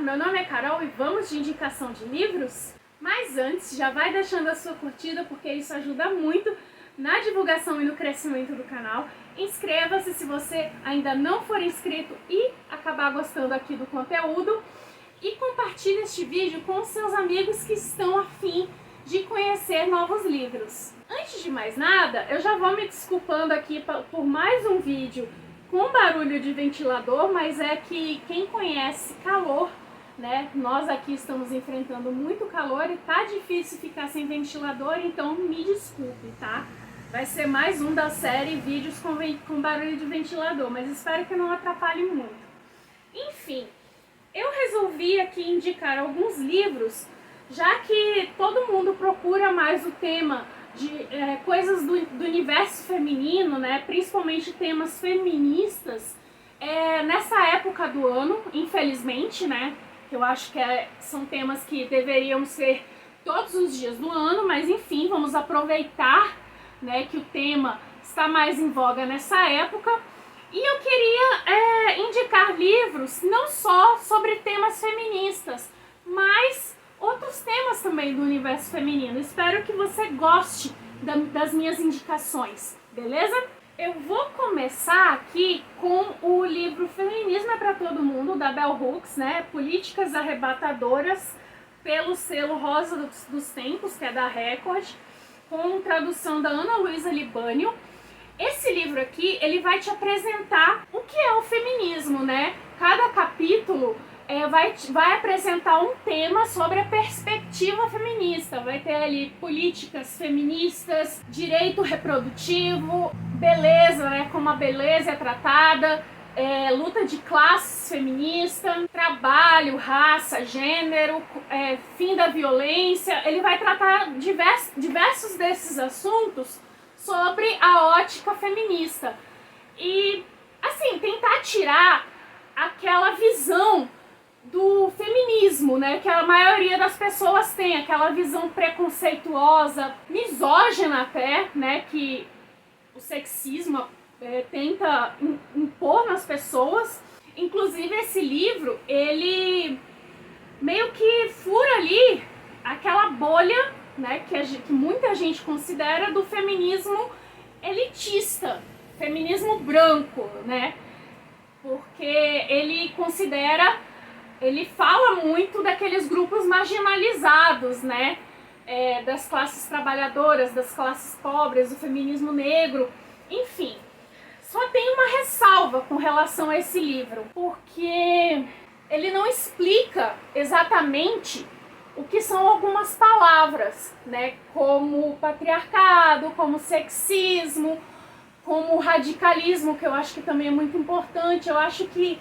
Meu nome é Carol e vamos de indicação de livros? Mas antes, já vai deixando a sua curtida porque isso ajuda muito na divulgação e no crescimento do canal. Inscreva-se se você ainda não for inscrito e acabar gostando aqui do conteúdo. E compartilhe este vídeo com os seus amigos que estão a fim de conhecer novos livros. Antes de mais nada, eu já vou me desculpando aqui por mais um vídeo com barulho de ventilador, mas é que quem conhece calor, né? Nós aqui estamos enfrentando muito calor e tá difícil ficar sem ventilador, então me desculpe, tá? Vai ser mais um da série vídeos com barulho de ventilador, mas espero que não atrapalhe muito. Enfim, eu resolvi aqui indicar alguns livros, já que todo mundo procura mais o tema de coisas do universo feminino, né? Principalmente temas feministas, nessa época do ano, infelizmente, né? Eu acho que são temas que deveriam ser todos os dias do ano, mas enfim, vamos aproveitar, né, que o tema está mais em voga nessa época. E eu queria indicar livros não só sobre temas feministas, mas outros temas também do universo feminino. Espero que você goste das minhas indicações, beleza? Eu vou começar aqui com o livro Feminismo é para Todo Mundo, da Bell Hooks, né? Políticas Arrebatadoras, pelo selo Rosa dos Tempos, que é da Record, com tradução da Ana Luísa Libânio. Esse livro aqui, ele vai te apresentar o que é o feminismo, né? Cada capítulo vai apresentar um tema sobre a perspectiva feminista. Vai ter ali políticas feministas, direito reprodutivo, beleza, né? Como a beleza é tratada, luta de classes feminista, trabalho, raça, gênero, fim da violência. Ele vai tratar diversos desses assuntos sobre a ótica feminista. E, assim, tentar tirar aquela visão do feminismo, né, que a maioria das pessoas tem, aquela visão preconceituosa, misógina até, né, que o sexismo tenta impor nas pessoas. Inclusive esse livro, ele meio que fura ali aquela bolha, né, que muita gente considera do feminismo elitista, feminismo branco, né, porque ele fala muito daqueles grupos marginalizados, né, das classes trabalhadoras, das classes pobres, do feminismo negro, enfim. Só tem uma ressalva com relação a esse livro, porque ele não explica exatamente o que são algumas palavras, né, como patriarcado, como sexismo, como radicalismo, que eu acho que também é muito importante. Eu acho que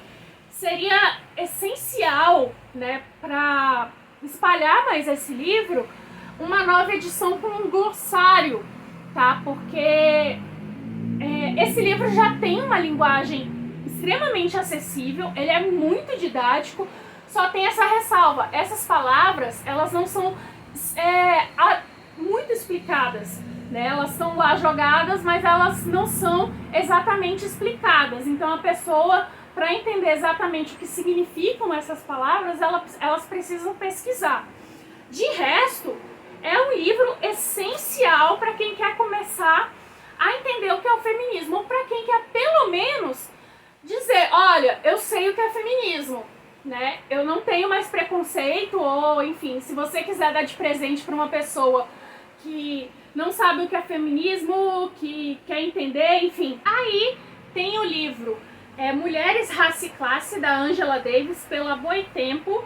seria essencial, né, para espalhar mais esse livro, uma nova edição com um glossário, tá? Porque esse livro já tem uma linguagem extremamente acessível, ele é muito didático, só tem essa ressalva: essas palavras, elas não são muito explicadas, né? Elas estão lá jogadas, mas elas não são exatamente explicadas. Então a pessoa, para entender exatamente o que significam essas palavras, elas precisam pesquisar. De resto, é um livro essencial para quem quer começar a entender o que é o feminismo, ou para quem quer pelo menos dizer: olha, eu sei o que é feminismo, né? Eu não tenho mais preconceito, ou enfim, se você quiser dar de presente para uma pessoa que não sabe o que é feminismo, que quer entender, enfim. Aí tem o livro Mulheres, Raça e Classe, da Angela Davis, pela Boitempo,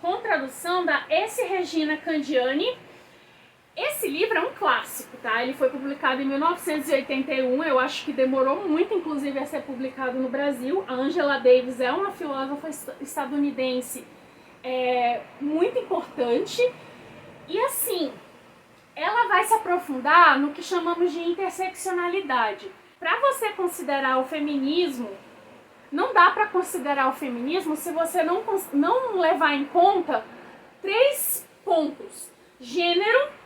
com tradução da S. Regina Candiani. Esse livro é um clássico, tá? Ele foi publicado em 1981, eu acho que demorou muito, inclusive, a ser publicado no Brasil. A Angela Davis é uma filósofa estadunidense muito importante. E assim, ela vai se aprofundar no que chamamos de interseccionalidade. Para você considerar o feminismo, não dá para considerar o feminismo se você não levar em conta 3 pontos: gênero,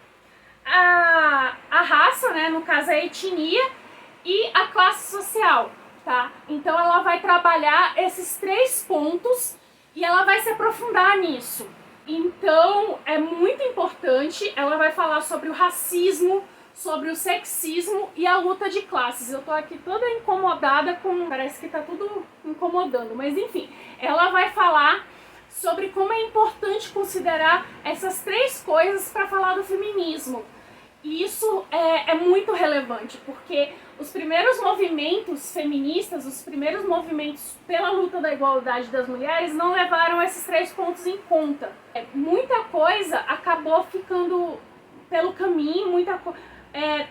a raça, né, no caso a etnia, e a classe social, tá? Então ela vai trabalhar esses 3 pontos e ela vai se aprofundar nisso. Então é muito importante, ela vai falar sobre o racismo, sobre o sexismo e a luta de classes. Eu tô aqui toda incomodada com... parece que tá tudo incomodando, mas enfim. Ela vai falar sobre como é importante considerar essas três coisas para falar do feminismo. E isso é muito relevante, porque os primeiros movimentos feministas, os primeiros movimentos pela luta da igualdade das mulheres não levaram esses três pontos em conta. Muita coisa acabou ficando pelo caminho,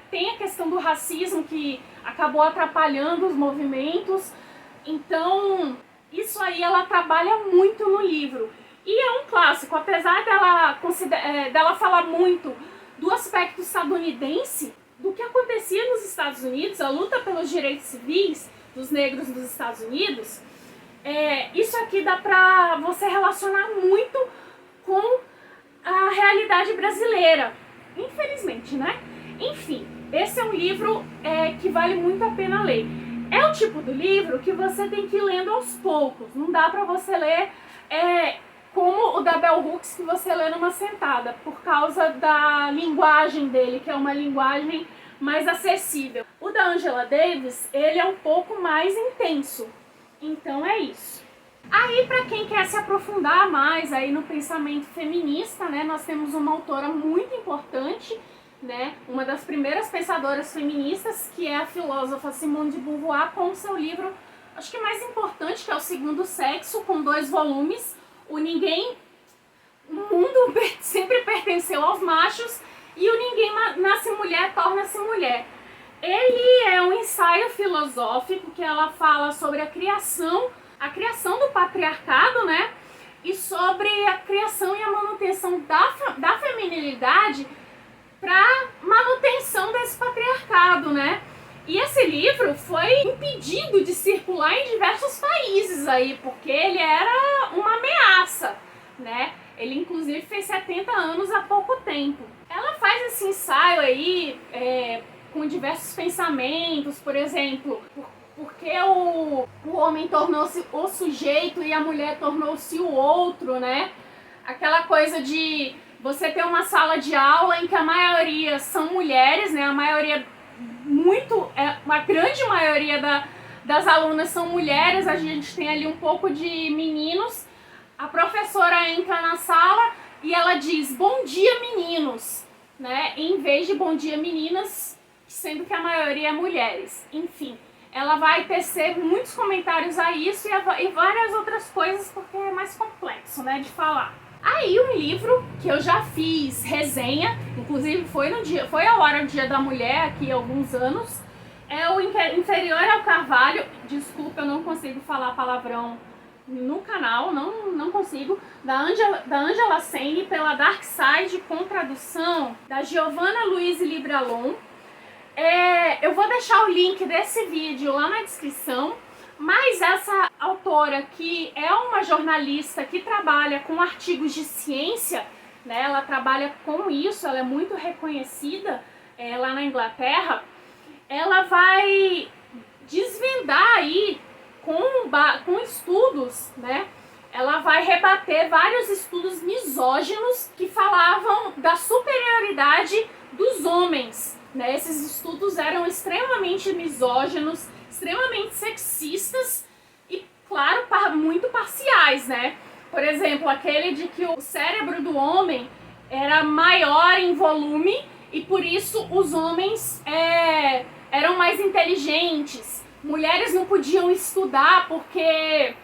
tem a questão do racismo que acabou atrapalhando os movimentos. Então, isso aí ela trabalha muito no livro. E é um clássico, apesar dela falar muito do aspecto estadunidense, do que acontecia nos Estados Unidos, a luta pelos direitos civis dos negros nos Estados Unidos, isso aqui dá pra você relacionar muito com a realidade brasileira, infelizmente, né? Enfim, esse é um livro que vale muito a pena ler. É o tipo do livro que você tem que ir lendo aos poucos, não dá pra você ler como o da Bell Hooks, que você lê numa sentada, por causa da linguagem dele, que é uma linguagem mais acessível. O da Angela Davis, ele é um pouco mais intenso, então é isso. Aí, para quem quer se aprofundar mais aí no pensamento feminista, né, nós temos uma autora muito importante, né, uma das primeiras pensadoras feministas, que é a filósofa Simone de Beauvoir, com o seu livro, acho que mais importante, que é O Segundo Sexo, com 2 volumes, o mundo sempre pertenceu aos machos e o ninguém nasce mulher, torna-se mulher. Ele é um ensaio filosófico que ela fala sobre a criação do patriarcado, né? E sobre a criação e a manutenção da feminilidade para manutenção desse patriarcado, né? E esse livro foi impedido de circular em diversos países aí, porque ele era uma ameaça, né? Ele inclusive fez 70 anos há pouco tempo. Ela faz esse ensaio aí com diversos pensamentos, por exemplo, porque o homem tornou-se o sujeito e a mulher tornou-se o outro, né? Aquela coisa de você ter uma sala de aula em que a maioria são mulheres, né? Uma grande maioria das alunas são mulheres, a gente tem ali um pouco de meninos. A professora entra na sala e ela diz bom dia meninos, né? Em vez de bom dia meninas, sendo que a maioria é mulheres. Enfim, ela vai tecer muitos comentários a isso e várias outras coisas, porque é mais complexo, né, de falar. Aí um livro que eu já fiz resenha, inclusive foi ao ar o Dia da Mulher aqui há alguns anos, é o Inferior ao Carvalho. Desculpa, eu não consigo falar palavrão no canal, não consigo. Da Angela Sene, pela Dark Side, com tradução da Giovanna Louise Libralon. Eu vou deixar o link desse vídeo lá na descrição. Mas essa autora, que é uma jornalista que trabalha com artigos de ciência, né, ela trabalha com isso, ela é muito reconhecida lá na Inglaterra, ela vai desvendar aí com estudos, né, ela vai rebater vários estudos misóginos que falavam da superioridade dos homens, né. Esses estudos eram extremamente misóginos, extremamente sexistas e, claro, muito parciais, né? Por exemplo, aquele de que o cérebro do homem era maior em volume e por isso os homens eram mais inteligentes. Mulheres não podiam estudar porque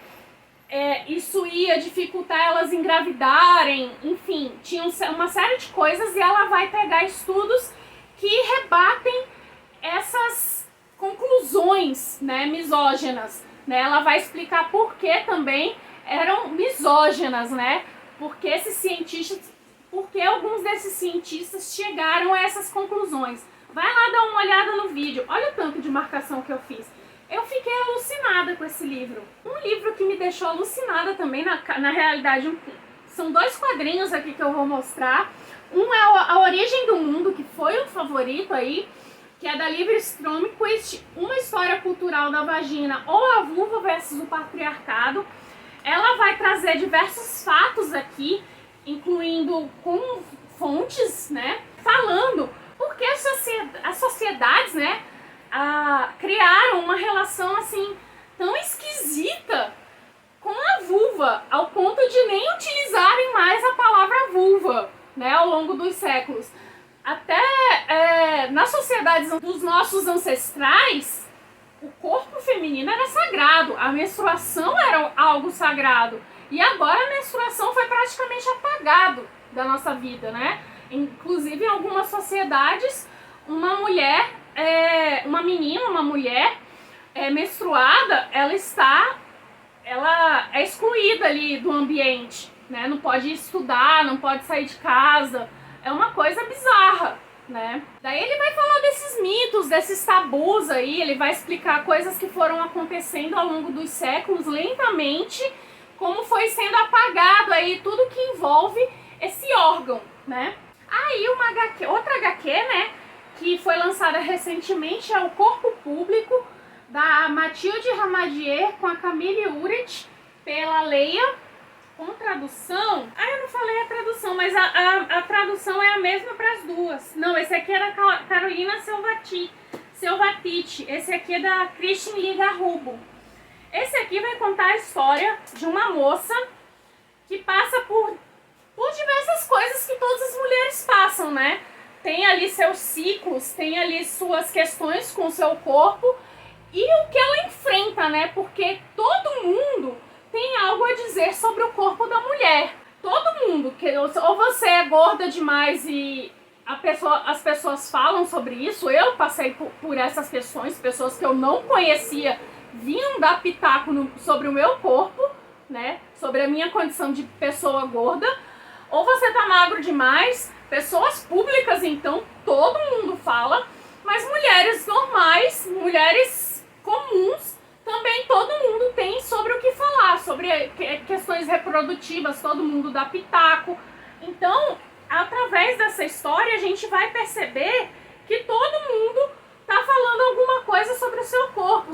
isso ia dificultar elas engravidarem. Enfim, tinha uma série de coisas e ela vai pegar estudos que rebatem essas conclusões, né, misóginas, né? Ela vai explicar por que também eram misóginas, né? Porque alguns desses cientistas chegaram a essas conclusões. Vai lá dar uma olhada no vídeo. Olha o tanto de marcação que eu fiz. Eu fiquei alucinada com esse livro. Um livro que me deixou alucinada também, na realidade, são 2 quadrinhos aqui que eu vou mostrar. Um é A Origem do Mundo, que foi um favorito aí, que é da Livre Stromquist, Uma História Cultural da Vagina ou a Vulva versus o Patriarcado. ela vai trazer diversos fatos aqui, incluindo com fontes, né, falando porque as sociedades, né, criaram uma relação assim tão esquisita com a vulva, ao ponto de nem utilizarem mais a palavra vulva, né, ao longo dos séculos. Até nas sociedades dos nossos ancestrais, o corpo feminino era sagrado, a menstruação era algo sagrado. E agora a menstruação foi praticamente apagado da nossa vida, né? Inclusive em algumas sociedades, uma mulher, uma menina, uma mulher menstruada, ela é excluída ali do ambiente, né? Não pode estudar, não pode sair de casa. É uma coisa bizarra, né? Daí ele vai falar desses mitos, desses tabus aí, ele vai explicar coisas que foram acontecendo ao longo dos séculos, lentamente, como foi sendo apagado aí tudo que envolve esse órgão, né? Aí outra HQ, né, que foi lançada recentemente é O Corpo Público, da Mathilde Ramadier com a Camille Urich, pela Leia, com tradução. Eu não falei a tradução, mas a tradução é a mesma para as duas. Não, esse aqui é da Carolina Selvatici, esse aqui é da Christine Ligarrubo. Esse aqui vai contar a história de uma moça que passa por diversas coisas que todas as mulheres passam, né? Tem ali seus ciclos, tem ali suas questões com o seu corpo e o que ela enfrenta, né? Porque todo mundo tem algo a dizer sobre o corpo da mulher. Todo mundo, ou você é gorda demais e as pessoas falam sobre isso. Eu passei por essas questões, pessoas que eu não conhecia vinham dar pitaco sobre o meu corpo, né? Sobre a minha condição de pessoa gorda. Ou você tá magro demais, pessoas públicas, então, todo mundo fala, mas mulheres normais, mulheres comuns, também todo mundo tem sobre o que falar, sobre questões reprodutivas, todo mundo dá pitaco. Então, através dessa história, a gente vai perceber que todo mundo tá falando alguma coisa sobre o seu corpo,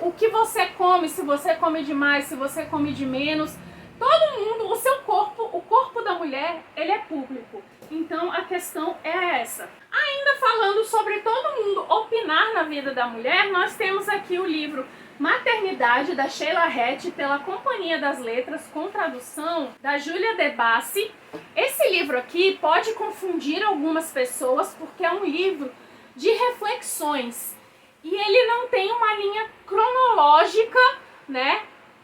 o que você come, se você come demais, se você come de menos. Todo mundo, o seu corpo, o corpo da mulher, ele é público. Então a questão é essa. Ainda falando sobre todo mundo opinar na vida da mulher, nós temos aqui o livro Maternidade, da Sheila Hett, pela Companhia das Letras, com tradução da Júlia De Bassi. Esse livro aqui pode confundir algumas pessoas, porque é um livro de reflexões. E ele não tem uma linha cronológica, né,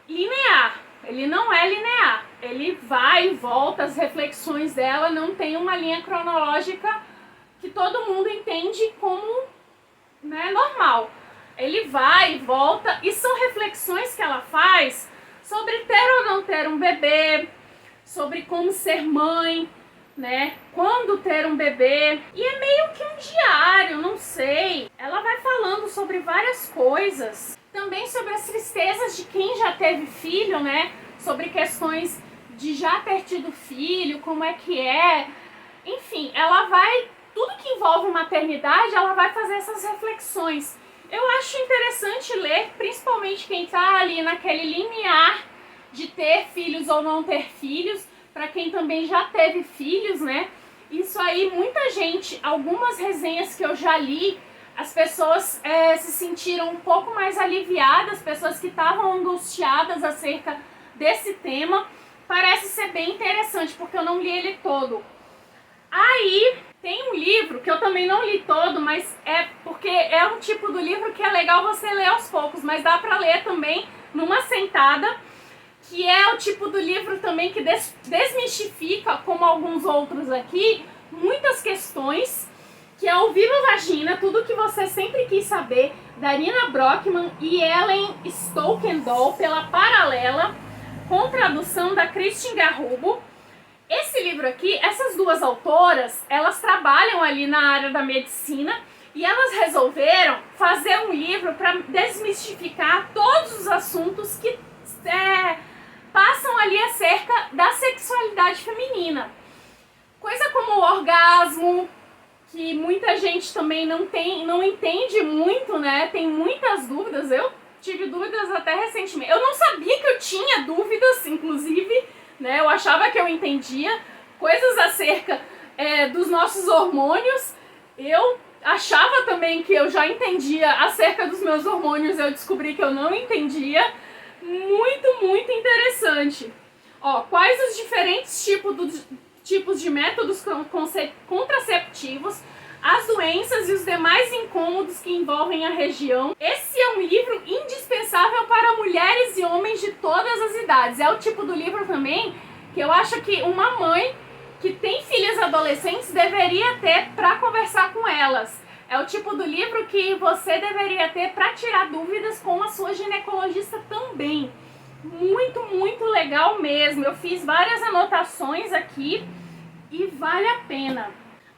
linear. Ele não é linear, ele vai e volta, as reflexões dela não tem uma linha cronológica que todo mundo entende como, né, normal. Ele vai e volta e são reflexões que ela faz sobre ter ou não ter um bebê, sobre como ser mãe, né, quando ter um bebê. E é meio que um diário, não sei. Ela vai falando sobre várias coisas. Também sobre as tristezas de quem já teve filho, né? Sobre questões de já ter tido filho, como é que é. Enfim, ela vai... Tudo que envolve maternidade, ela vai fazer essas reflexões. Eu acho interessante ler, principalmente quem tá ali naquele limiar de ter filhos ou não ter filhos, para quem também já teve filhos, né? Isso aí, muita gente, algumas resenhas que eu já li, as pessoas se sentiram um pouco mais aliviadas, pessoas que estavam angustiadas acerca desse tema. Parece ser bem interessante, porque eu não li ele todo. Aí tem um livro que eu também não li todo, mas é porque é um tipo do livro que é legal você ler aos poucos, mas dá pra ler também numa sentada, que é o tipo do livro também que desmistifica, como alguns outros aqui, muitas questões, que é o Viva Vagina, tudo que você sempre quis saber, da Nina Brockman e Ellen Stokendall, pela Paralela, com tradução da Christine Garrubo. Esse livro aqui, essas duas autoras, elas trabalham ali na área da medicina e elas resolveram fazer um livro para desmistificar todos os assuntos que passam ali acerca da sexualidade feminina. Coisa como o orgasmo, que muita gente também não entende muito, né? Tem muitas dúvidas. Eu tive dúvidas até recentemente. Eu não sabia que eu tinha dúvidas, inclusive, né? Eu achava que eu entendia coisas acerca dos nossos hormônios. Eu achava também que eu já entendia acerca dos meus hormônios, eu descobri que eu não entendia. Muito interessante. Ó, quais os diferentes tipos de métodos contraceptivos, as doenças e os demais incômodos que envolvem a região. Esse é um livro indispensável para mulheres e homens de todas as idades. É o tipo do livro também que eu acho que uma mãe que tem filhas adolescentes deveria ter para conversar com elas. É o tipo do livro que você deveria ter para tirar dúvidas com a sua ginecologista também. Muito legal mesmo. Eu fiz várias anotações aqui e vale a pena.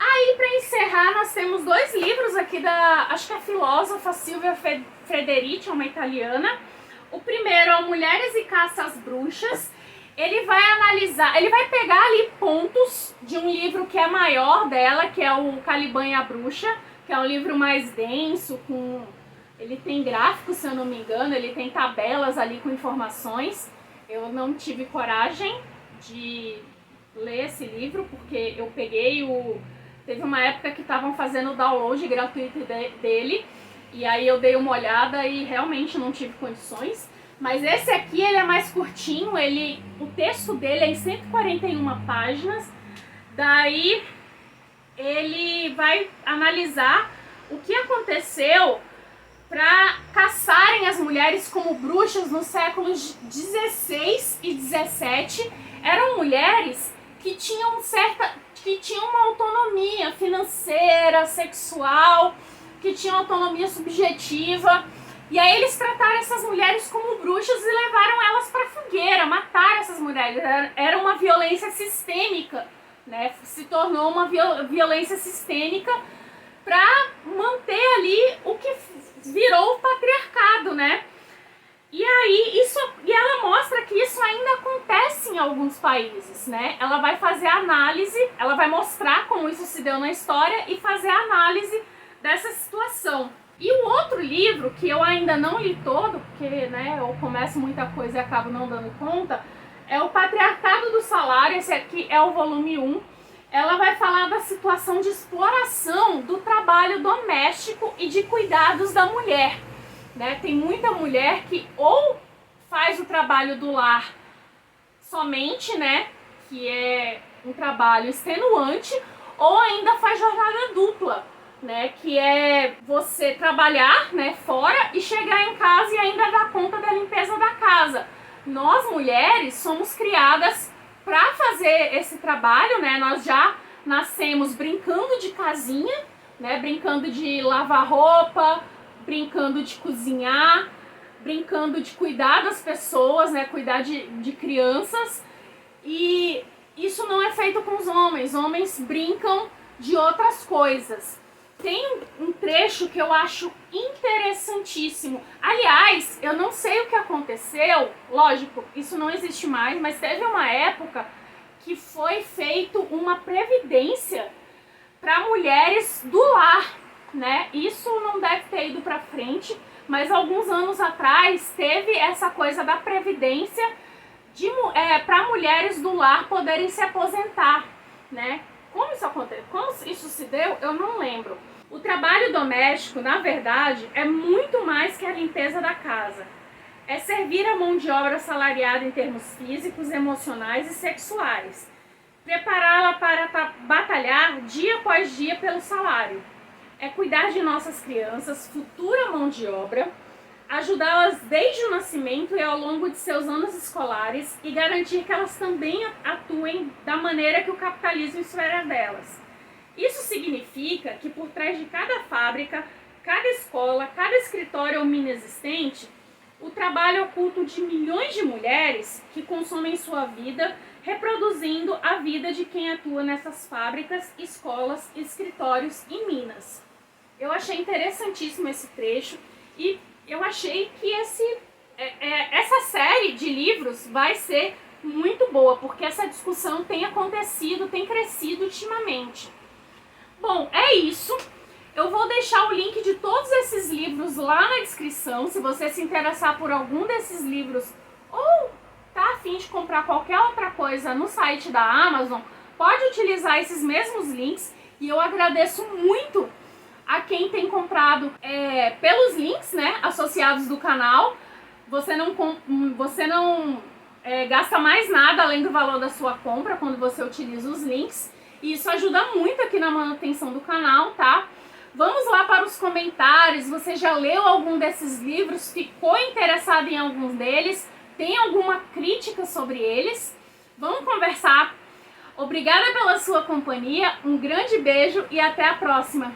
Aí, para encerrar, nós temos 2 livros aqui da, acho que a filósofa Silvia Frederici, uma italiana. O primeiro é Mulheres e Caça às Bruxas. Ele vai analisar, ele vai pegar ali pontos de um livro que é maior dela, que é o Caliban e a Bruxa, que é um livro mais denso, ele tem gráficos, se eu não me engano, ele tem tabelas ali com informações. Eu não tive coragem de ler esse livro, porque eu peguei teve uma época que estavam fazendo o download gratuito dele, e aí eu dei uma olhada e realmente não tive condições. Mas esse aqui, ele é mais curtinho, o texto dele é em 141 páginas, daí ele vai analisar o que aconteceu para caçarem as mulheres como bruxas nos séculos 16 e 17. Eram mulheres que tinham uma autonomia financeira, sexual, que tinham autonomia subjetiva. E aí eles trataram essas mulheres como bruxas e levaram elas para fogueira, mataram essas mulheres. Era uma violência sistêmica, né? Se tornou uma violência sistêmica para manter ali o que virou o patriarcado, né? E aí ela mostra que isso ainda acontece em alguns países, né? Ela vai fazer a análise, ela vai mostrar como isso se deu na história e fazer a análise dessa situação. E o outro livro, que eu ainda não li todo, porque, né, eu começo muita coisa e acabo não dando conta, é o Patriarcado do Salário. Esse aqui é o volume 1. Ela vai falar da situação de exploração do trabalho doméstico e de cuidados da mulher, né? Tem muita mulher que ou faz o trabalho do lar somente, né, que é um trabalho extenuante, ou ainda faz jornada dupla, né, que é você trabalhar, né, fora e chegar em casa e ainda dar conta da limpeza da casa. Nós mulheres somos criadas para fazer esse trabalho, né? Nós já nascemos brincando de casinha, né, brincando de lavar roupa, brincando de cozinhar, brincando de cuidar das pessoas, né, cuidar de crianças. E isso não é feito com os homens. Homens brincam de outras coisas. Tem um trecho que eu acho interessantíssimo. Aliás, eu não sei o que aconteceu, lógico, isso não existe mais, mas teve uma época que foi feito uma previdência para mulheres do lar, né? Isso não deve ter ido para frente, mas alguns anos atrás teve essa coisa da previdência para mulheres do lar poderem se aposentar, né? Como isso aconteceu? Como isso se deu, eu não lembro. O trabalho doméstico, na verdade, é muito mais que a limpeza da casa. É servir a mão de obra assalariada em termos físicos, emocionais e sexuais. Prepará-la para batalhar dia após dia pelo salário. É cuidar de nossas crianças, futura mão de obra, ajudá-las desde o nascimento e ao longo de seus anos escolares e garantir que elas também atuem da maneira que o capitalismo espera delas. Isso significa que por trás de cada fábrica, cada escola, cada escritório ou mini existente, o trabalho oculto de milhões de mulheres que consomem sua vida, reproduzindo a vida de quem atua nessas fábricas, escolas, escritórios e minas. Eu achei interessantíssimo esse trecho e eu achei que essa série de livros vai ser muito boa, porque essa discussão tem acontecido, tem crescido ultimamente. Bom, é isso. Eu vou deixar o link de todos esses livros lá na descrição, se você se interessar por algum desses livros ou tá a fim de comprar qualquer outra coisa no site da Amazon, pode utilizar esses mesmos links, e eu agradeço muito a quem tem comprado pelos links, né, associados do canal. Você não gasta mais nada além do valor da sua compra quando você utiliza os links, e isso ajuda muito aqui na manutenção do canal, tá? Vamos lá para os comentários. Você já leu algum desses livros? Ficou interessado em alguns deles? Tem alguma crítica sobre eles? Vamos conversar. Obrigada pela sua companhia, um grande beijo e até a próxima!